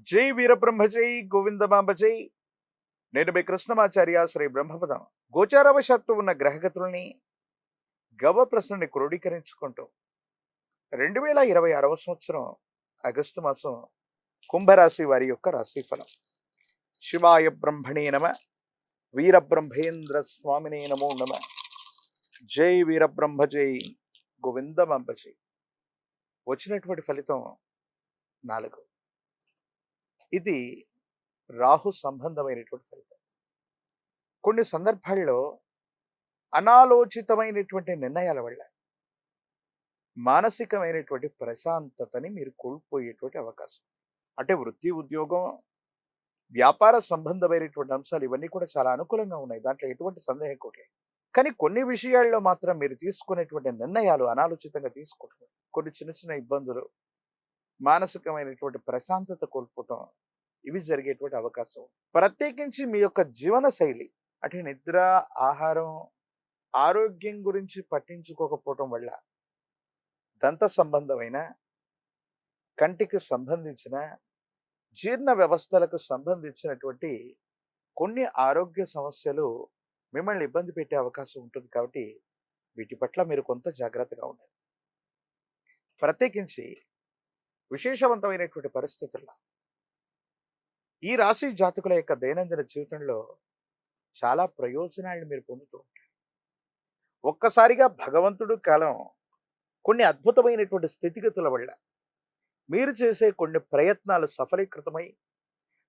జై వీరబ్రహ్మ జై గోవిందమాంబ జై. నేను మీ కృష్ణమాచార్య శ్రీ బ్రహ్మపదం. గోచారవశాత్తు ఉన్న గ్రహగతుల్ని గవ ప్రశ్నని క్రోడీకరించుకుంటూ 2026వ సంవత్సరం ఆగస్టు మాసం కుంభరాశి వారి యొక్క రాశిఫలం. శివాయ బ్రహ్మణే నమ. వీరబ్రహ్మేంద్ర స్వామినే నమో నమ. జై వీరబ్రహ్మ జై గోవిందమాంబ జై. వచ్చినటువంటి ఫలితం 4. ఇది రాహు సంబంధమైనటువంటి ఫలితం. కొన్ని సందర్భాల్లో అనాలోచితమైనటువంటి నిర్ణయాల వల్ల మానసికమైనటువంటి ప్రశాంతతని మీరు కోల్పోయేటువంటి అవకాశం. అంటే వృత్తి, ఉద్యోగం, వ్యాపార సంబంధమైనటువంటి అంశాలు ఇవన్నీ కూడా చాలా అనుకూలంగా ఉన్నాయి. దాంట్లో ఎటువంటి సందేహం కూడా లేదు. కానీ కొన్ని విషయాల్లో మాత్రం మీరు తీసుకునేటువంటి నిర్ణయాలు అనాలోచితంగా తీసుకుంటున్నారు. కొన్ని చిన్న చిన్న ఇబ్బందులు, మానసికమైనటువంటి ప్రశాంతత కోల్పోవటం, ఇవి జరిగేటువంటి అవకాశం. ప్రత్యేకించి మీ యొక్క జీవన శైలి అంటే నిద్ర, ఆహారం, ఆరోగ్యం గురించి పట్టించుకోకపోవటం వల్ల దంత సంబంధమైన, కంటికి సంబంధించిన, జీర్ణ వ్యవస్థలకు సంబంధించినటువంటి కొన్ని ఆరోగ్య సమస్యలు మిమ్మల్ని ఇబ్బంది పెట్టే అవకాశం ఉంటుంది. కాబట్టి వీటి పట్ల మీరు కొంత జాగ్రత్తగా ఉండాలి. ప్రత్యేకించి విశేషవంతమైనటువంటి పరిస్థితుల్లో ఈ రాశి జాతకుల యొక్క దైనందిన జీవితంలో చాలా ప్రయోజనాలను మీరు పొందుతూ ఉంటారు. ఒక్కసారిగా భగవంతుడు కాలం కొన్ని అద్భుతమైనటువంటి స్థితిగతుల వల్ల మీరు చేసే కొన్ని ప్రయత్నాలు సఫలీకృతమై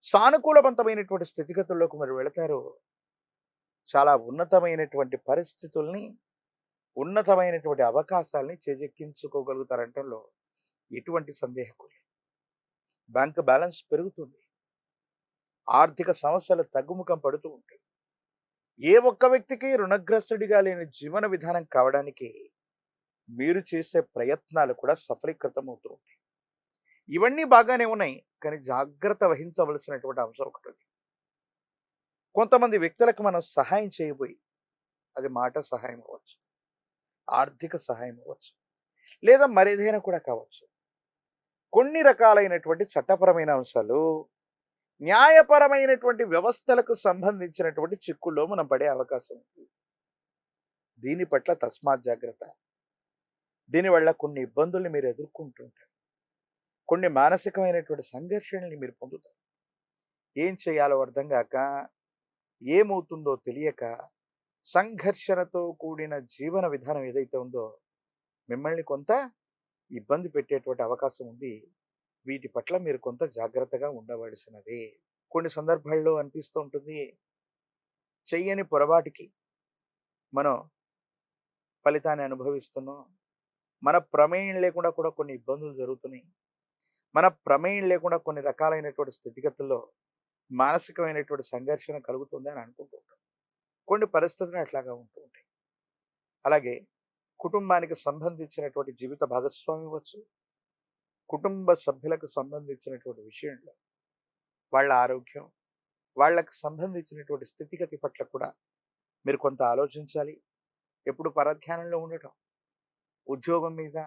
సానుకూలవంతమైనటువంటి స్థితిగతుల్లోకి మీరు వెళతారు. చాలా ఉన్నతమైనటువంటి పరిస్థితుల్ని, ఉన్నతమైనటువంటి అవకాశాలని చేజెక్కించుకోగలుగుతారంటంలో ఎటువంటి సందేహం లేదు. బ్యాంక్ బ్యాలెన్స్ పెరుగుతుంది. ఆర్థిక సమస్యలు తగ్గుముఖం పడుతూ ఉంటాయి. ఏ ఒక్క వ్యక్తికి రుణగ్రస్తుడిగా లేని జీవన విధానం కావడానికి మీరు చేసే ప్రయత్నాలు కూడా సఫలీకృతం అవుతూ ఉంటాయి. ఇవన్నీ బాగానే ఉన్నాయి, కానీ జాగ్రత్త వహించవలసినటువంటి అంశం ఒకటి ఉంది. కొంతమంది వ్యక్తులకు మనం సహాయం చేయబోయి, అది మాట సహాయం అవ్వచ్చు, ఆర్థిక సహాయం అవ్వచ్చు, లేదా మరేదైనా కూడా కావచ్చు. కొన్ని రకాలైనటువంటి చట్టపరమైన అంశాలు, న్యాయపరమైనటువంటి వ్యవస్థలకు సంబంధించినటువంటి చిక్కుల్లో మనం పడే అవకాశం ఉంది. దీని పట్ల తస్మాత్ జాగ్రత్త. దీనివల్ల కొన్ని ఇబ్బందుల్ని మీరు ఎదుర్కొంటుంటారు. కొన్ని మానసికమైనటువంటి సంఘర్షణల్ని మీరు పొందుతారు. ఏం చేయాలో అర్థం కాక, ఏమవుతుందో తెలియక, సంఘర్షణతో కూడిన జీవన విధానం ఏదైతే ఉందో మిమ్మల్ని కొంత ఇబ్బంది పెట్టేటువంటి అవకాశం ఉంది. వీటి పట్ల మీరు కొంత జాగ్రత్తగా ఉండవలసినదే. కొన్ని సందర్భాల్లో అనిపిస్తూ ఉంటుంది, చెయ్యని పొరపాటుకి మనం ఫలితాన్ని అనుభవిస్తున్నాం. మన ప్రమేయం లేకుండా కూడా కొన్ని ఇబ్బందులు జరుగుతున్నాయి. మన ప్రమేయం లేకుండా కొన్ని రకాలైనటువంటి స్థితిగతుల్లో మానసికమైనటువంటి సంఘర్షణ కలుగుతుంది అని అనుకుంటూ ఉంటాం. కొన్ని పరిస్థితులు అట్లాగా ఉంటూ ఉంటాయి. అలాగే కుటుంబానికి సంబంధించినటువంటి జీవిత భాగస్వామి అవ్వచ్చు, కుటుంబ సభ్యులకు సంబంధించినటువంటి విషయంలో వాళ్ళ ఆరోగ్యం, వాళ్ళకు సంబంధించినటువంటి స్థితిగతి పట్ల కూడా మీరు కొంత ఆలోచించాలి. ఎప్పుడు పరధ్యానంలో ఉండటం, ఉద్యోగం మీద,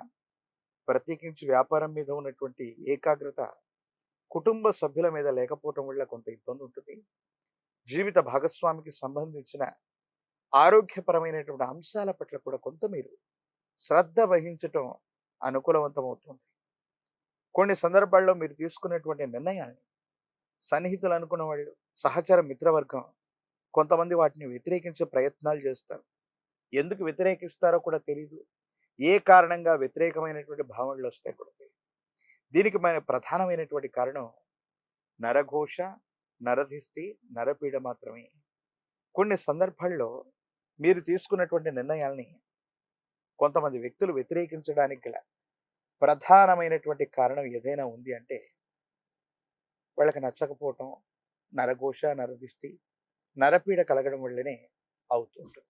ప్రత్యేకించి వ్యాపారం మీద ఉన్నటువంటి ఏకాగ్రత కుటుంబ సభ్యుల మీద లేకపోవటం వల్ల కొంత ఇబ్బంది ఉంటుంది. జీవిత భాగస్వామికి సంబంధించిన ఆరోగ్యపరమైనటువంటి అంశాల పట్ల కూడా కొంత మీరు శ్రద్ధ వహించటం అనుకూలవంతమవుతుంది. కొన్ని సందర్భాల్లో మీరు తీసుకునేటువంటి నిర్ణయాన్ని సన్నిహితులు అనుకున్న వాళ్ళు, సహచర మిత్రవర్గం కొంతమంది వాటిని వ్యతిరేకించే ప్రయత్నాలు చేస్తారు. ఎందుకు వ్యతిరేకిస్తారో కూడా తెలియదు. ఏ కారణంగా వ్యతిరేకమైనటువంటి భావనలు వస్తాయి కూడా తెలియదు. దీనికి మన ప్రధానమైనటువంటి కారణం నరఘోష, నరధిష్టి, నరపీడ మాత్రమే. కొన్ని సందర్భాల్లో మీరు తీసుకున్నటువంటి నిర్ణయాల్ని కొంతమంది వ్యక్తులు వ్యతిరేకించడానికి గల ప్రధానమైనటువంటి కారణం ఏదైనా ఉంది అంటే వాళ్ళకి నచ్చకపోవటం, నరఘోష, నరదిష్టి, నరపీడ కలగడం వల్లనే అవుతూ ఉంటుంది.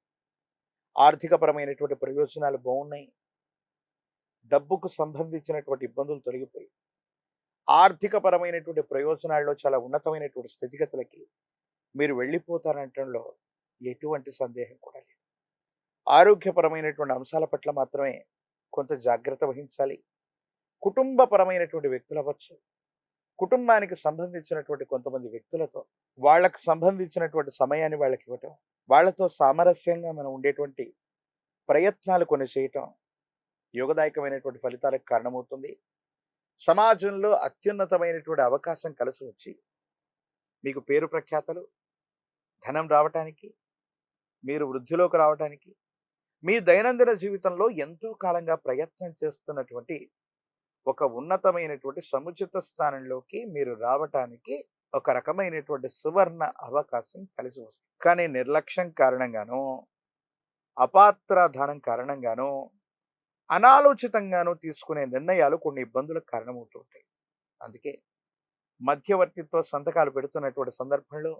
ఆర్థికపరమైనటువంటి ప్రయోజనాలు బాగున్నాయి, డబ్బుకు సంబంధించినటువంటి ఇబ్బందులు తొలగిపోయి ఆర్థికపరమైనటువంటి ప్రయోజనాల్లో చాలా ఉన్నతమైనటువంటి స్థితిగతులకి మీరు వెళ్ళిపోతారంటంలో ఎటువంటి సందేహం కూడా లేదు. ఆరోగ్యపరమైనటువంటి అంశాల పట్ల మాత్రమే కొంత జాగ్రత్త వహించాలి. కుటుంబపరమైనటువంటి వ్యక్తులు అవ్వచ్చు, కుటుంబానికి సంబంధించినటువంటి కొంతమంది వ్యక్తులతో వాళ్ళకి సంబంధించినటువంటి సమయాన్ని వాళ్ళకి ఇవ్వటం, వాళ్ళతో సామరస్యంగా మనం ఉండేటువంటి ప్రయత్నాలు కొన్ని చేయటం యోగదాయకమైనటువంటి ఫలితాలకు కారణమవుతుంది. సమాజంలో అత్యున్నతమైనటువంటి అవకాశం కలిసి వచ్చి మీకు పేరు ప్రఖ్యాతలు, ధనం రావటానికి, మీరు వృద్ధిలోకి రావటానికి, మీ దైనందిన జీవితంలో ఎంతో కాలంగా ప్రయత్నం చేస్తున్నటువంటి ఒక ఉన్నతమైనటువంటి సముచిత స్థానంలోకి మీరు రావటానికి ఒక రకమైనటువంటి సువర్ణ అవకాశం కలిసి వస్తుంది. కానీ నిర్లక్ష్యం కారణంగానో, అపాత్రాధానం కారణంగానో, అనాలోచితంగానో తీసుకునే నిర్ణయాలు కొన్ని ఇబ్బందులకు కారణమవుతూ ఉంటాయి. అందుకే మధ్యవర్తిత్వ సంతకాలు పెడుతున్నటువంటి సందర్భంలో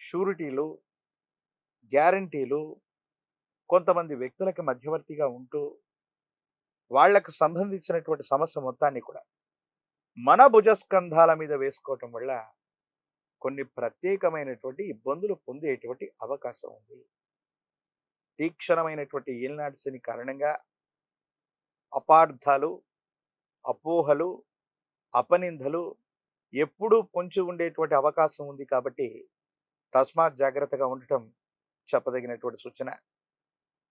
షూరిటీలు, గ్యారంటీలు కొంతమంది వ్యక్తులకి మధ్యవర్తిగా ఉంటూ వాళ్లకు సంబంధించినటువంటి సమస్య మొత్తాన్ని కూడా మన భుజస్కంధాల మీద వేసుకోవటం వల్ల కొన్ని ప్రత్యేకమైనటువంటి ఇబ్బందులు పొందేటువంటి అవకాశం ఉంది. తీక్షణమైనటువంటి ఏలినాటి శని కారణంగా అపార్థాలు, అపోహలు, అపనిందలు ఎప్పుడూ పొంచి ఉండేటువంటి అవకాశం ఉంది. కాబట్టి తస్మాత్ జాగ్రత్తగా ఉండటం చెప్పదగినటువంటి సూచన.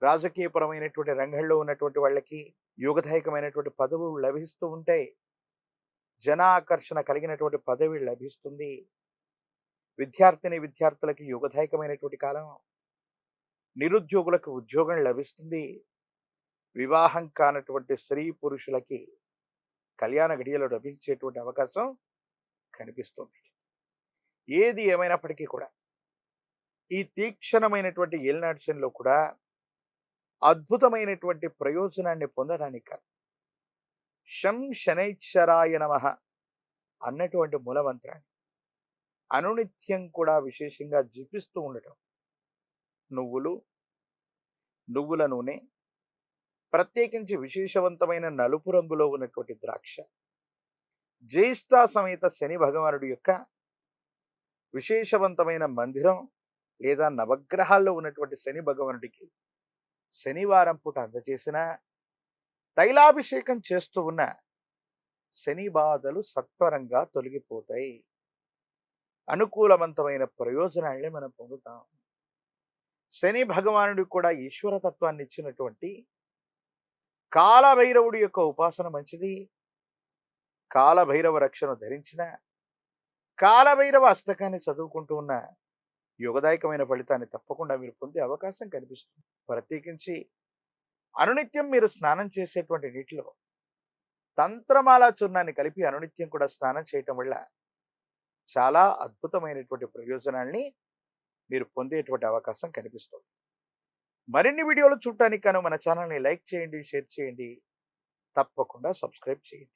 రాజకీయపరమైనటువంటి రంగంలో ఉన్నటువంటి వాళ్ళకి యోగదాయకమైనటువంటి పదవులు లభిస్తూ ఉంటాయి. జనాకర్షణ కలిగినటువంటి పదవి లభిస్తుంది. విద్యార్థులకి యోగదాయకమైనటువంటి కాలం. నిరుద్యోగులకు ఉద్యోగం లభిస్తుంది. వివాహం కానటువంటి స్త్రీ పురుషులకి కళ్యాణ గడియలో లభించేటువంటి అవకాశం కనిపిస్తుంది. ఏది ఏమైనప్పటికీ కూడా ఈ తీక్షణమైనటువంటి ఏలినాటి శనిలో కూడా అద్భుతమైనటువంటి ప్రయోజనాన్ని పొందడానికి శం శనైశ్వరాయ నమః అన్నటువంటి మూలమంత్రాన్ని అనునిత్యం కూడా విశేషంగా జపిస్తూ ఉండటం, నువ్వుల నూనె, ప్రత్యేకించి విశేషవంతమైన నలుపు రంగులో ఉన్నటువంటి ద్రాక్ష, జ్యేష్ఠ సమేత శని భగవానుడి యొక్క విశేషవంతమైన మందిరం లేదా నవగ్రహాల్లో ఉన్నటువంటి శని భగవానుడికి శనివారం పూట అందజేసిన తైలాభిషేకం చేస్తూ ఉన్న శని బాధలు సత్వరంగా తొలగిపోతాయి. అనుకూలవంతమైన ప్రయోజనాల్ని మనం పొందుతాం. శని భగవానుడికి కూడా ఈశ్వరతత్వాన్ని ఇచ్చినటువంటి కాలభైరవుడి యొక్క ఉపాసన మంచిది. కాలభైరవ రక్షణ ధరించిన, కాలభైరవ అష్టకాన్ని చదువుకుంటూ ఉన్న యోగదాయకమైన ఫలితాన్ని తప్పకుండా మీరు పొందే అవకాశం కనిపిస్తుంది. ప్రత్యేకించి అనునిత్యం మీరు స్నానం చేసేటువంటి నీటిలో తంత్రమాల చూర్ణాన్ని కలిపి అనునిత్యం కూడా స్నానం చేయటం వల్ల చాలా అద్భుతమైనటువంటి ప్రయోజనాల్ని మీరు పొందేటువంటి అవకాశం కనిపిస్తుంది. మరిన్ని వీడియోలు చూడటానికి గాను మన ఛానల్ని లైక్ చేయండి, షేర్ చేయండి, తప్పకుండా సబ్స్క్రైబ్ చేయండి.